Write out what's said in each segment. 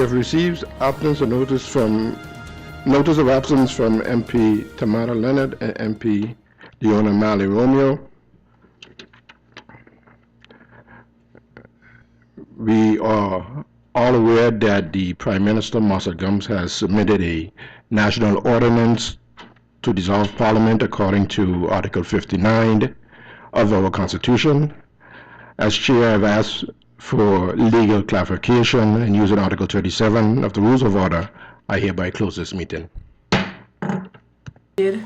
have received absence of notice of absence from MP Tamara Leonard and MP Leona Malley Romeo. We are all aware that the Prime Minister, Marcel Gums, has submitted a national ordinance to dissolve Parliament according to Article 59 of our Constitution. As Chair, I've asked for legal clarification, and using Article 37 of the Rules of Order, I hereby close this meeting.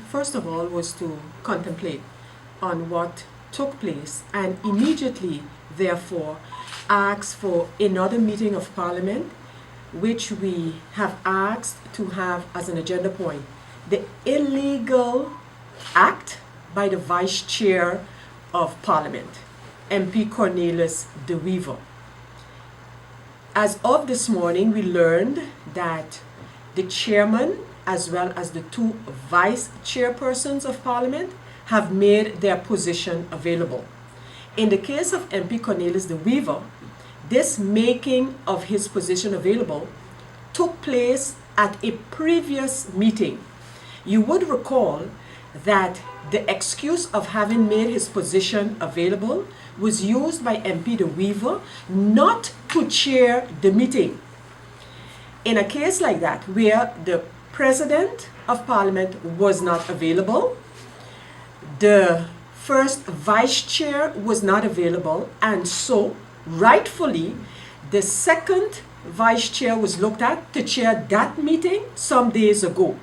First of all was to contemplate on what took place and immediately, therefore, ask for another meeting of Parliament, which we have asked to have as an agenda point the illegal act by the Vice Chair of Parliament, MP Cornelius De Wever. As of this morning, we learned that the chairman as well as the two vice chairpersons of Parliament have made their position available. In the case of MP Cornelius De Wever, this making of his position available took place at a previous meeting. You would recall that the excuse of having made his position available was used by MP De Wever not to chair the meeting. In a case like that, where the President of Parliament was not available, the first Vice Chair was not available, and so rightfully the second Vice Chair was looked at to chair that meeting some days ago.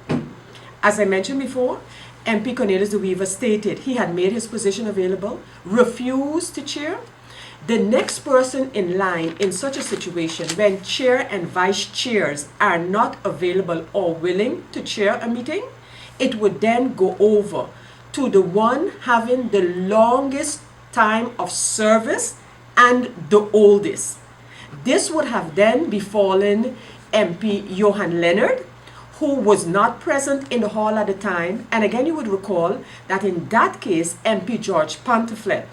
As I mentioned before, MP Cornelius De Wever stated he had made his position available, refused to chair. The next person in line in such a situation, when chair and vice chairs are not available or willing to chair a meeting, it would then go over to the one having the longest time of service and the oldest. This would have then befallen MP Johan Leonard, who was not present in the hall at the time. And again, you would recall that in that case, MP George Pantoflet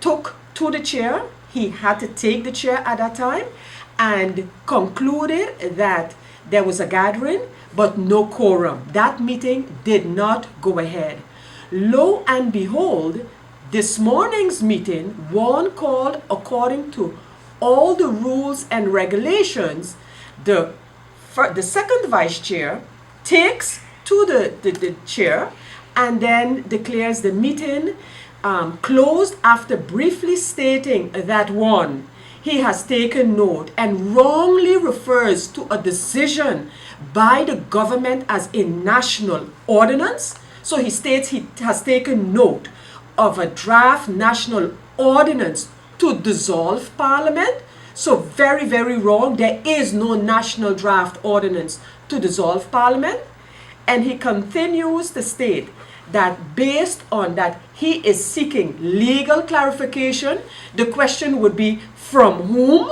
took to the chair. He had to take the chair at that time and concluded that there was a gathering, but no quorum. That meeting did not go ahead. Lo and behold, this morning's meeting, one called according to all the rules and regulations, the second vice chair takes to the chair and then declares the meeting closed after briefly stating that one, he has taken note and wrongly refers to a decision by the government as a national ordinance. So he states he has taken note of a draft national ordinance to dissolve Parliament. So very, very wrong. There is no national draft ordinance to dissolve Parliament. And he continues to state that based on that, he is seeking legal clarification. The question would be from whom?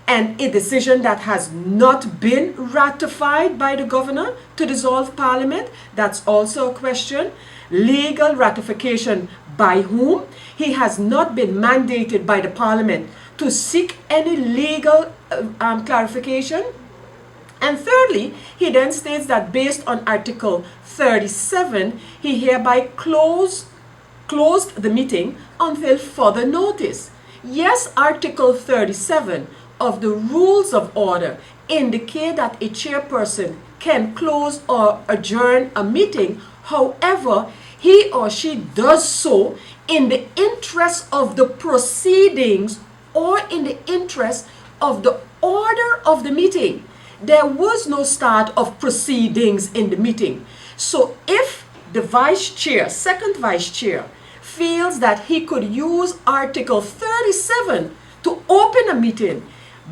And a decision that has not been ratified by the governor to dissolve Parliament, that's also a question. Legal ratification by whom? He has not been mandated by the Parliament to seek any legal clarification. And thirdly, he then states that based on Article 37, he hereby closed the meeting until further notice. Yes, Article 37 of the Rules of Order indicate that a chairperson can close or adjourn a meeting. However, he or she does so in the interest of the proceedings or in the interest of the order of the meeting. There was no start of proceedings in the meeting. So if the vice chair, second vice chair, feels that he could use Article 37 to open a meeting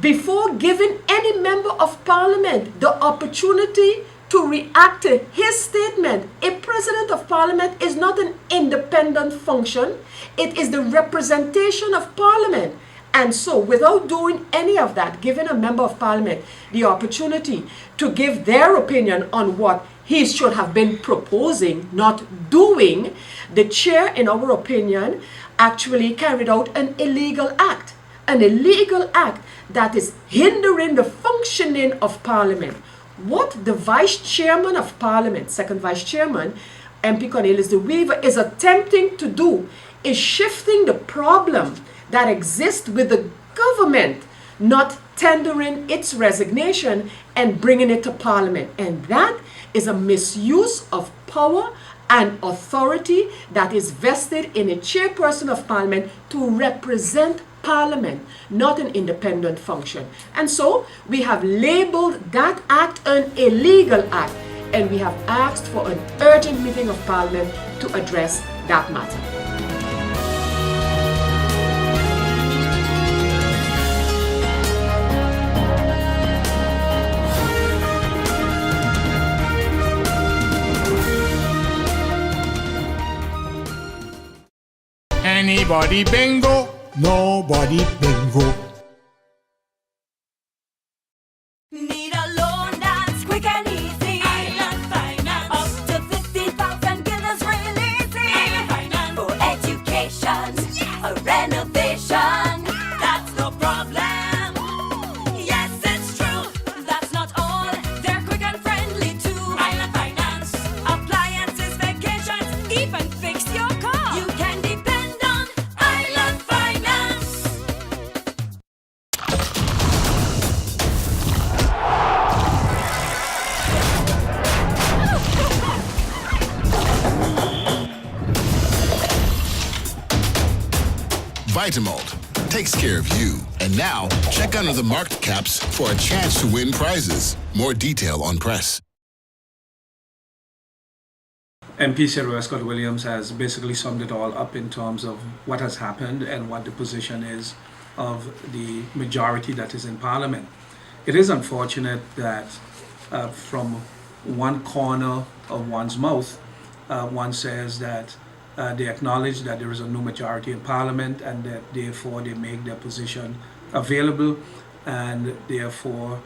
before giving any member of Parliament the opportunity to react to his statement, a President of Parliament is not an independent function. It is the representation of Parliament. And so without doing any of that, giving a member of Parliament the opportunity to give their opinion on what he should have been proposing, not doing, the chair, in our opinion, actually carried out an illegal act an illegal act that is hindering the functioning of Parliament. What the Vice Chairman of Parliament, second Vice Chairman, MP Cornelius de Weaver, is attempting to do is shifting the problem that exists with the government not tendering its resignation and bringing it to Parliament. And that is a misuse of power and authority that is vested in a chairperson of Parliament to represent Parliament, not an independent function. And so we have labeled that act an illegal act, and we have asked for an urgent meeting of Parliament to address that matter. Anybody bingo? Nobody bingo. Need a loan that's quick and easy. Island Finance. Up to 50,000 guineas really easy. Island Finance. For education, yes. A renovation, that's no problem. Yes, it's true. That's not all. They're quick and friendly too. Island Finance. Appliances, vacations, even fix your car. You can depend on Island Finance. Vitamalt takes care of you. And now, check under the marked caps for a chance to win prizes. More detail on press. MP Sarah Scott Williams has basically summed it all up in terms of what has happened and what the position is of the majority that is in Parliament. It is unfortunate that from one corner of one's mouth, one says that they acknowledge that there is a new majority in Parliament and that therefore they make their position available and therefore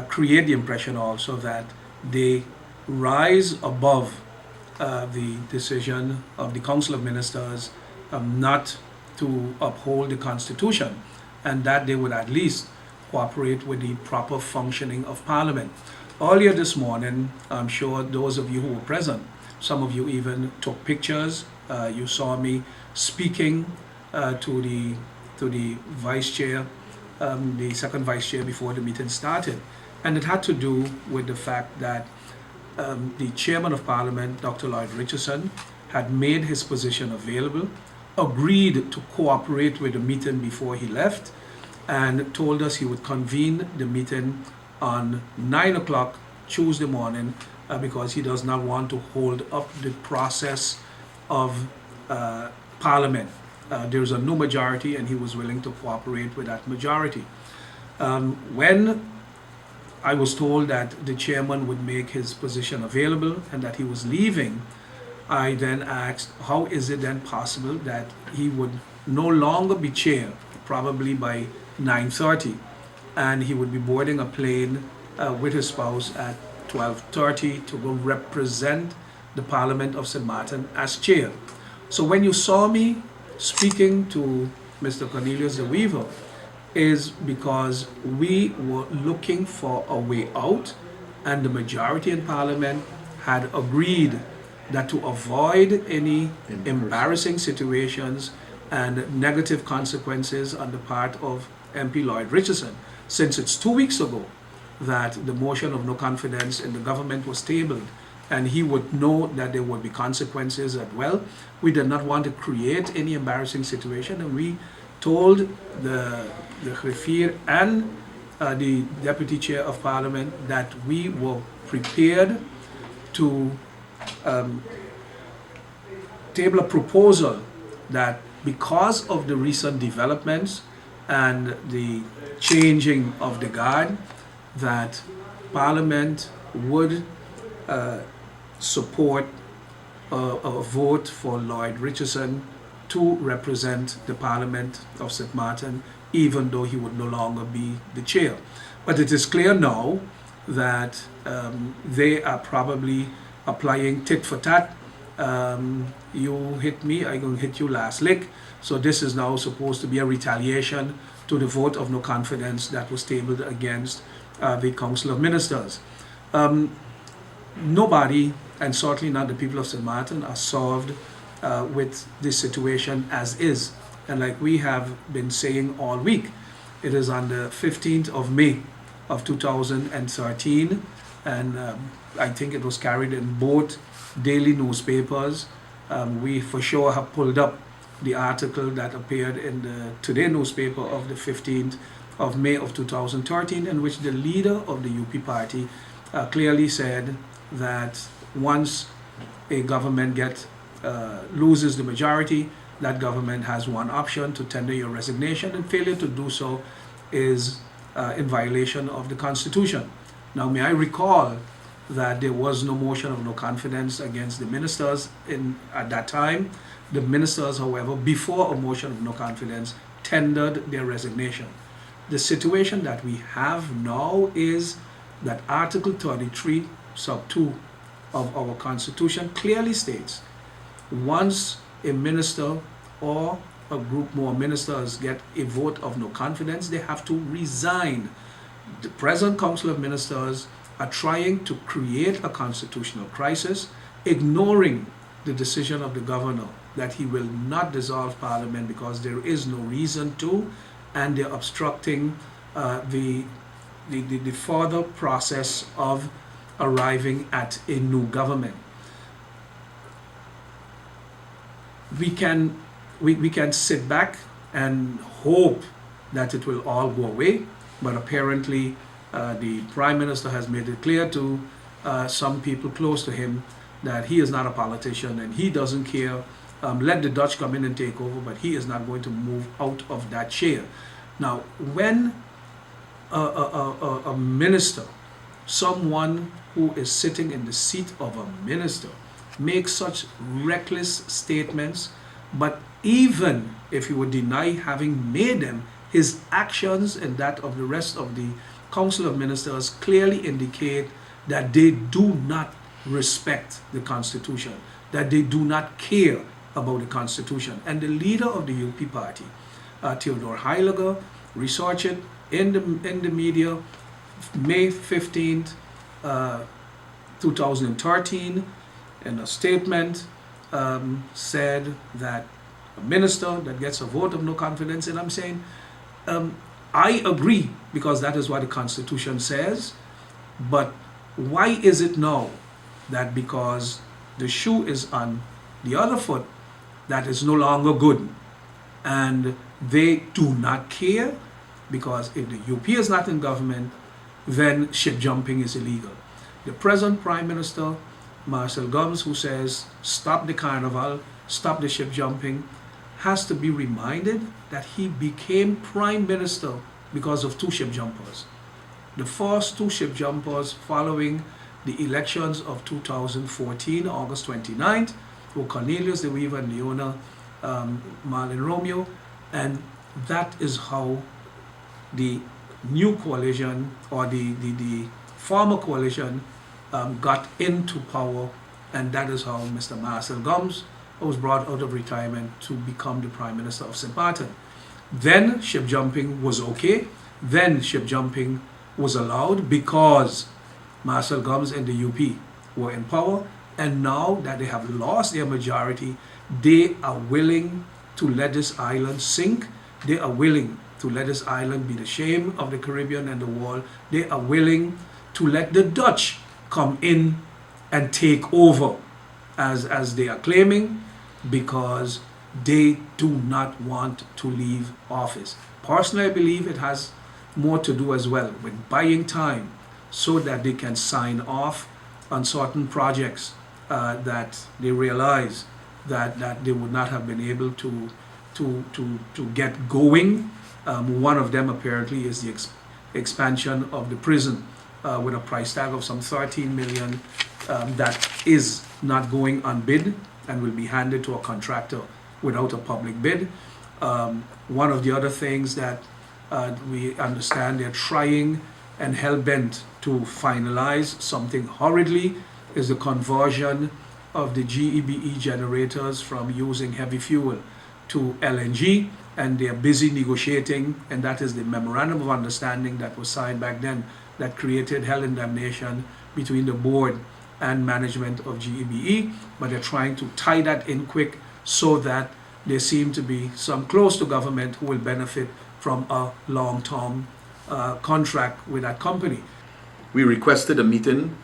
create the impression also that they rise above the decision of the Council of Ministers not to uphold the Constitution, and that they would at least cooperate with the proper functioning of Parliament. Earlier this morning, I'm sure those of you who were present, some of you even took pictures. You saw me speaking to the vice chair, the second vice chair before the meeting started, and it had to do with the fact that the chairman of Parliament, Dr. Lloyd Richardson, had made his position available, agreed to cooperate with the meeting before he left, and told us he would convene the meeting on 9 o'clock Tuesday morning because he does not want to hold up the process of Parliament. There's a new majority and he was willing to cooperate with that majority. When I was told that the chairman would make his position available and that he was leaving, I then asked, how is it then possible that he would no longer be chair, probably by 9:30, and he would be boarding a plane with his spouse at 12:30 to go represent the Parliament of St. Martin as chair. So when you saw me speaking to Mr. Cornelius de Weaver, is because we were looking for a way out, and the majority in Parliament had agreed that to avoid any embarrassing situations and negative consequences on the part of MP Lloyd Richardson, since it's 2 weeks ago that the motion of no confidence in the government was tabled, and he would know that there would be consequences as well. We did not want to create any embarrassing situation, and we told the Griffier and the Deputy Chair of Parliament that we were prepared to table a proposal that because of the recent developments and the changing of the guard, that Parliament would support a vote for Lloyd Richardson to represent the Parliament of St. Martin, even though he would no longer be the chair. But it is clear now that they are probably applying tit for tat. You hit me, I'm going to hit you last lick. So this is now supposed to be a retaliation to the vote of no confidence that was tabled against the Council of Ministers. Nobody, and certainly not the people of St. Martin, are solved with this situation as is. And like we have been saying all week, it is on the 15th of May of 2013, and I think it was carried in both daily newspapers. We for sure have pulled up the article that appeared in the Today newspaper of the 15th of May of 2013, in which the leader of the UP party clearly said that once a government loses the majority, that government has one option: to tender your resignation, and failure to do so is in violation of the Constitution. Now, may I recall that there was no motion of no confidence against the ministers at that time. The ministers, however, before a motion of no confidence, tendered their resignation. The situation that we have now is that Article 33, sub 2 of our Constitution clearly states, once a minister or a group more ministers get a vote of no confidence, they have to resign. The present Council of Ministers are trying to create a constitutional crisis, ignoring the decision of the governor that he will not dissolve Parliament because there is no reason to, and they're obstructing the further process of arriving at a new government. We can sit back and hope that it will all go away, but apparently the Prime Minister has made it clear to some people close to him that he is not a politician and he doesn't care. Let the Dutch come in and take over, but he is not going to move out of that chair. Now, when a minister, someone who is sitting in the seat of a minister, makes such reckless statements, but even if he would deny having made them, his actions and that of the rest of the Council of Ministers clearly indicate that they do not respect the Constitution, that they do not care about the Constitution. And the leader of the UP party, Theodore Heiliger, researched it in the media, May 15th, 2013, in a statement, said that a minister that gets a vote of no confidence, and I'm saying, I agree, because that is what the Constitution says, but why is it now that because the shoe is on the other foot, that is no longer good, and they do not care? Because if the UP is not in government, then ship jumping is illegal. The present Prime Minister, Marcel Gomes, who says stop the carnival, stop the ship jumping, has to be reminded that he became Prime Minister because of two ship jumpers. The first two ship jumpers following the elections of 2014, August 29th, were Cornelius de Weaver and Leona Marlin Romeo, and that is how the new coalition, or the former coalition, got into power, and that is how Mr. Marcel Gomes was brought out of retirement to become the Prime Minister of St. Martin. Then ship jumping was okay. Then ship jumping was allowed because Marcel Gomes and the UP were in power, and now that they have lost their majority, they are willing to let this island sink. They are willing to let this island be the shame of the Caribbean and the world. They are willing to let the Dutch come in and take over, as they are claiming, because they do not want to leave office. Personally, I believe it has more to do as well with buying time so that they can sign off on certain projects that they realize that they would not have been able to get going. One of them apparently is the expansion of the prison with a price tag of some 13 million that is not going unbid and will be handed to a contractor without a public bid. One of the other things that we understand they're trying and hell-bent to finalize something hurriedly is the conversion of the GEBE generators from using heavy fuel to LNG, and they are busy negotiating, and that is the memorandum of understanding that was signed back then that created hell indemnation between the board and management of GEBE, but they're trying to tie that in quick so that there seem to be some close to government who will benefit from a long-term contract with that company. We requested a meeting,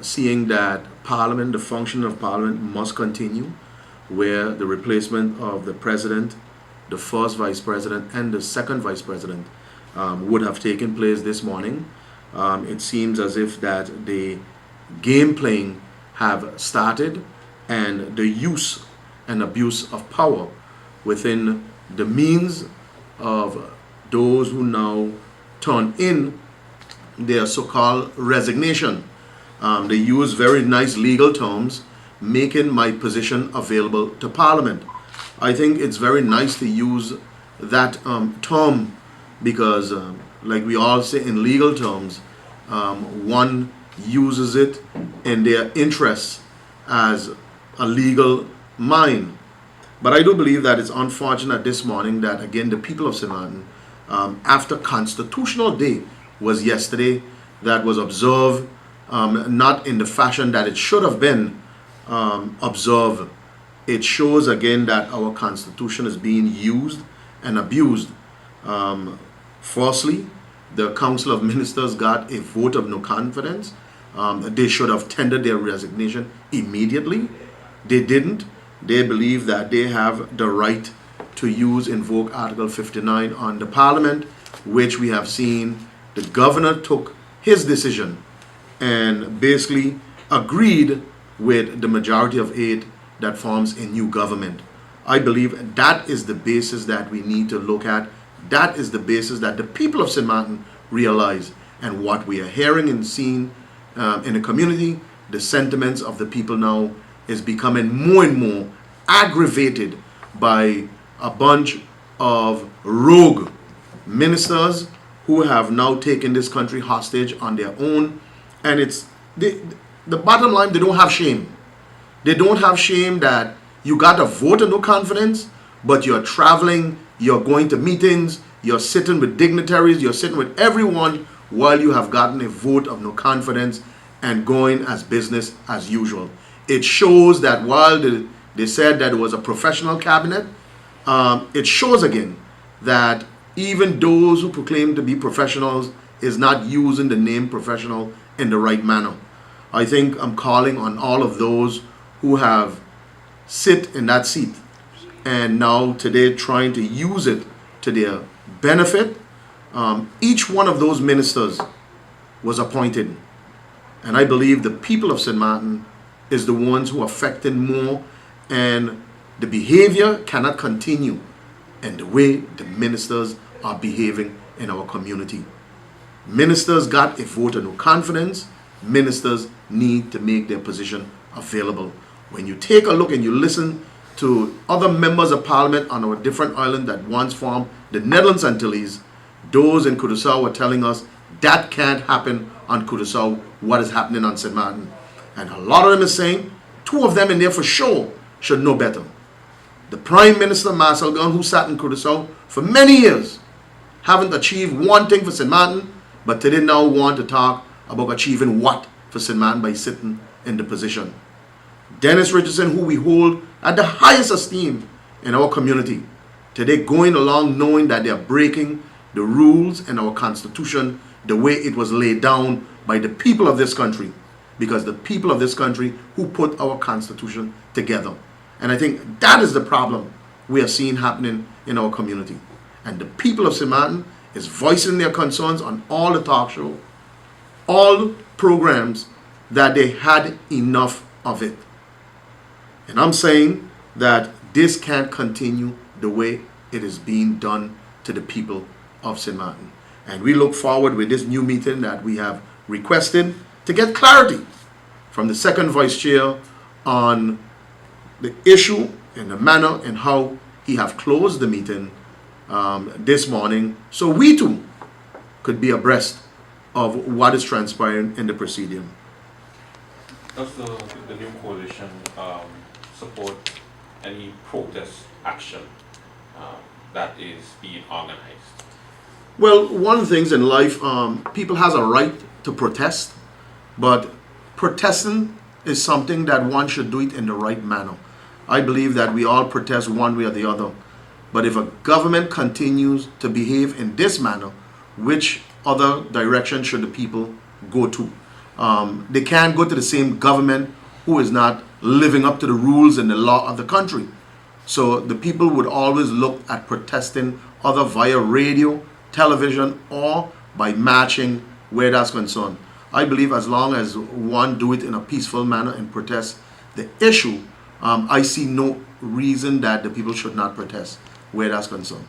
seeing that Parliament, the function of Parliament must continue, where the replacement of the President, the first Vice President, and the second Vice President would have taken place this morning. It seems as if that the game playing have started, and the use and abuse of power within the means of those who now turn in their so-called resignation. They use very nice legal terms, making my position available to Parliament. I think it's very nice to use that term because, like we all say in legal terms, one uses it in their interests as a legal mind. But I do believe that it's unfortunate this morning that, again, the people of St. Martin, after Constitutional Day was yesterday, that was observed not in the fashion that it should have been observed. It shows again that our Constitution is being used and abused. Firstly, the Council of Ministers got a vote of no confidence. They should have tendered their resignation immediately. They didn't. They believe that they have the right to invoke Article 59 on the Parliament, which we have seen the governor took his decision and basically agreed with the majority of 8 that forms a new government. I believe that is the basis that we need to look at. That is the basis that the people of St. Martin realize. And what we are hearing and seeing in the community, the sentiments of the people now is becoming more and more aggravated by a bunch of rogue ministers who have now taken this country hostage on their own. And it's the bottom line, they don't have shame. They don't have shame that you got a vote of no confidence, but you're traveling, you're going to meetings, you're sitting with dignitaries, you're sitting with everyone while you have gotten a vote of no confidence and going as business as usual. It shows that while they said that it was a professional cabinet, it shows again that even those who proclaim to be professionals is not using the name professional in the right manner. I think I'm calling on all of those who have sit in that seat and now today trying to use it to their benefit. Each one of those ministers was appointed, and I believe the people of St. Martin is the ones who are affected more, and the behavior cannot continue in the way the ministers are behaving in our community. Ministers got a vote of no confidence. Ministers need to make their position available. When you take a look and you listen to other members of Parliament on our different islands that once formed the Netherlands Antilles, those in Curaçao were telling us that can't happen on Curaçao, what is happening on St. Martin. And a lot of them is saying, 2 of them in there for sure should know better. The Prime Minister, Marcel Gunn, who sat in Curaçao for many years, haven't achieved one thing for St. Martin, but today now want to talk about achieving what for St. Martin by sitting in the position. Dennis Richardson, who we hold at the highest esteem in our community, today going along knowing that they are breaking the rules and our Constitution the way it was laid down by the people of this country, because the people of this country who put our Constitution together. And I think that is the problem we are seeing happening in our community. And the people of St. Martin is voicing their concerns on all the talk shows, all programs, that they had enough of it. And I'm saying that this can't continue the way it is being done to the people of St. Martin. And we look forward with this new meeting that we have requested to get clarity from the second vice chair on the issue and the manner and how he have closed the meeting this morning, so we too could be abreast of what is transpiring in the proceeding. Does the new coalition support any protests action that is being organized? Well, one of the things in life, people has a right to protest, but protesting is something that one should do it in the right manner. I believe that we all protest one way or the other. But if a government continues to behave in this manner, which other direction should the people go to? They can't go to the same government who is not living up to the rules and the law of the country. So the people would always look at protesting either via radio, television, or by marching where that's concerned. I believe as long as one do it in a peaceful manner and protest the issue, I see no reason that the people should not protest where that's concerned.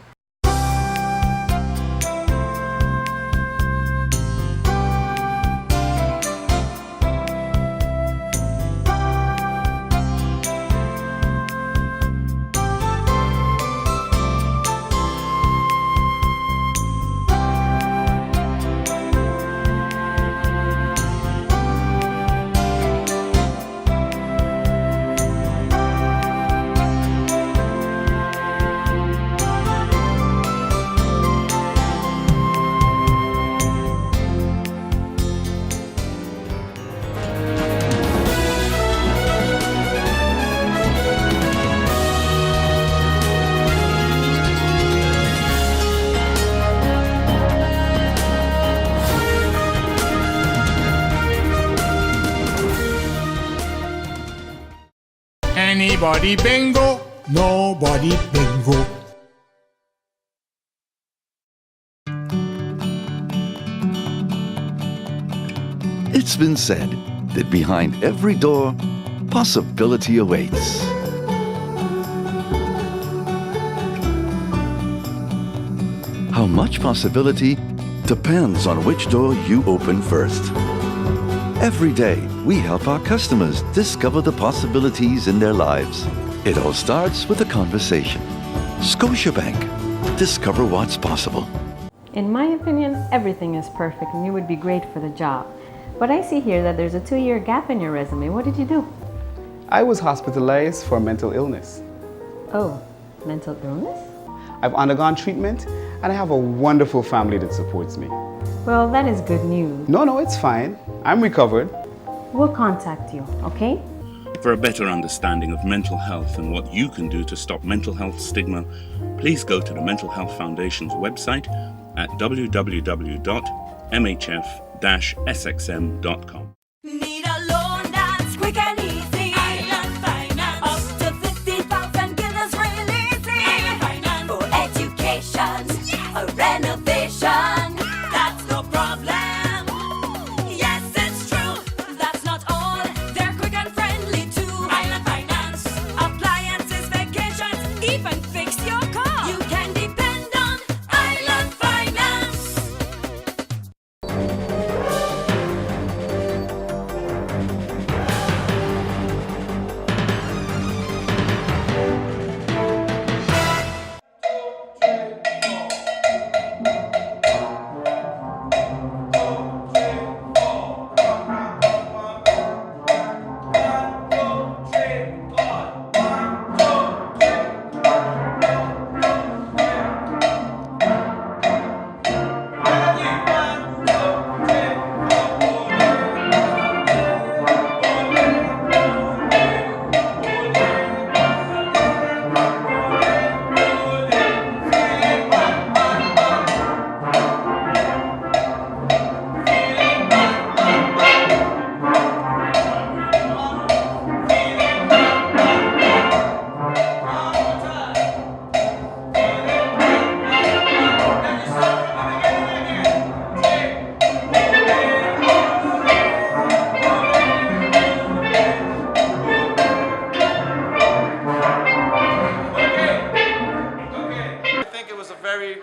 Anybody bingo? Nobody bingo. It's been said that behind every door, possibility awaits. How much possibility depends on which door you open first. Every day, we help our customers discover the possibilities in their lives. It all starts with a conversation. Scotiabank. Discover what's possible. In my opinion, everything is perfect and you would be great for the job. But I see here that there's a 2-year gap in your resume. What did you do? I was hospitalized for mental illness. Oh, mental illness? I've undergone treatment and I have a wonderful family that supports me. Well, that is good news. No, it's fine. I'm recovered. We'll contact you, okay? For a better understanding of mental health and what you can do to stop mental health stigma, please go to the Mental Health Foundation's website at www.mhf-sxm.com. Need a loan that's quick and easy. Island Finance. Up to 50,000 guineas real easy. Island Finance. For education, a renovation. That's no problem. Yes, it's true. That's not all. They're quick and friendly too. Island Finance. Appliances, vacations, even fix your car. You can depend on Island Finance.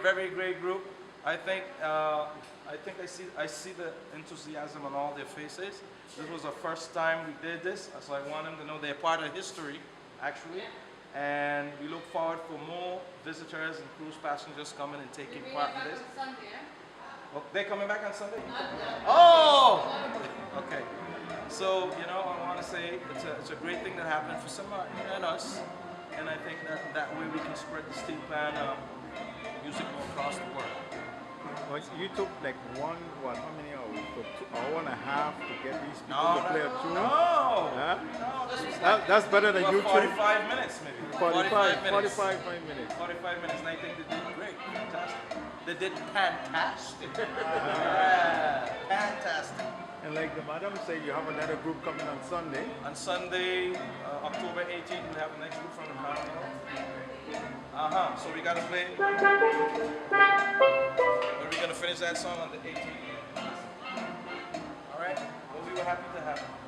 Very great group. I think I see the enthusiasm on all their faces. This was the first time we did this, so I want them to know they're part of history, actually. And we look forward for more visitors and cruise passengers coming and taking part in this. Well, they're coming back on Sunday? Oh! Okay. So, I want to say it's a great thing that happened for somebody and us. and I think that way we can spread the steel pan music across the world. Well, you took like how many hours? For 2 hours and a half to get these people to play a tune? No, huh? No, this was That's better than you 45 minutes maybe. 45 minutes. 45 minutes, and I think they did great, fantastic. They did fantastic. Fantastic. And like the madam said, you have another group coming on Sunday. On Sunday, October 18th, we have the next group from the panel. So we gotta play. We're gonna finish that song on the 18th. All right. Well, we were happy to have him.